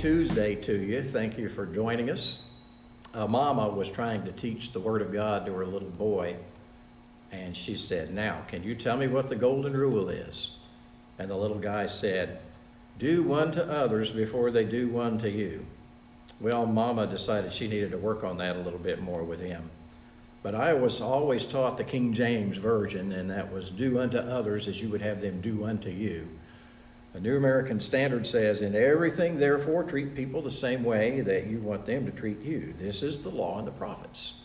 Tuesday to you. Thank you for joining us. Mama was trying to teach the Word of God to her little boy, and she said, "Now, can you tell me what the golden rule is?" And the little guy said, "Do unto others before they do one to you." Well, Mama decided she needed to work on that a little bit more with him. But I was always taught the King James Version, and that was do unto others as you would have them do unto you. The New American Standard says, "In everything, therefore, treat people the same way that you want them to treat you. This is the law and the prophets."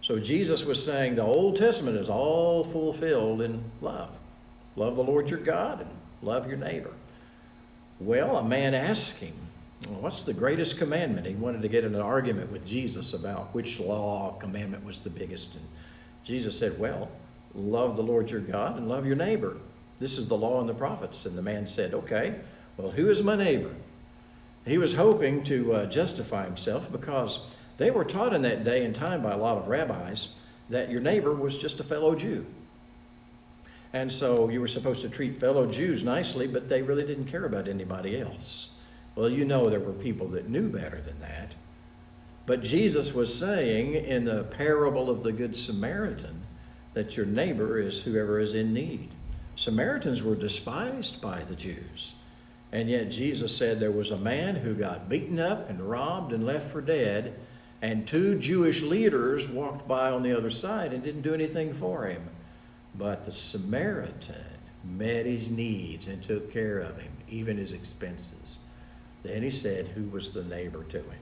So Jesus was saying the Old Testament is all fulfilled in love. Love the Lord your God and love your neighbor. Well, a man asked him, what's the greatest commandment? He wanted to get in an argument with Jesus about which law commandment was the biggest. And Jesus said, well, love the Lord your God and love your neighbor. This is the law and the prophets. And the man said, okay, well, who is my neighbor? He was hoping to justify himself because they were taught in that day and time by a lot of rabbis that your neighbor was just a fellow Jew. And so you were supposed to treat fellow Jews nicely, but they really didn't care about anybody else. Well, you know there were people that knew better than that. But Jesus was saying in the parable of the Good Samaritan that your neighbor is whoever is in need. Samaritans were despised by the Jews. And yet Jesus said there was a man who got beaten up and robbed and left for dead, and two Jewish leaders walked by on the other side and didn't do anything for him. But the Samaritan met his needs and took care of him, even his expenses. Then he said, who was the neighbor to him?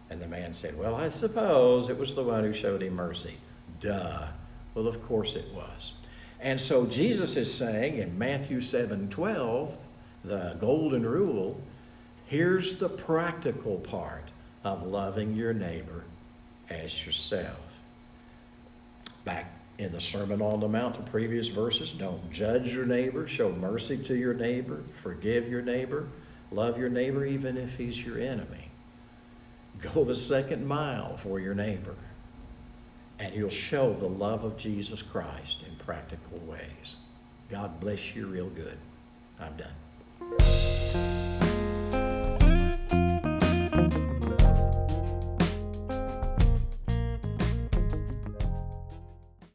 And the man said, well, I suppose it was the one who showed him mercy. Duh. Well, of course it was. And so Jesus is saying in Matthew 7:12, the golden rule, here's the practical part of loving your neighbor as yourself. Back in the Sermon on the Mount, the previous verses, don't judge your neighbor, show mercy to your neighbor, forgive your neighbor, love your neighbor even if he's your enemy. Go the second mile for your neighbor, and you'll show the love of Jesus Christ in practical ways. God bless you real good. I'm done.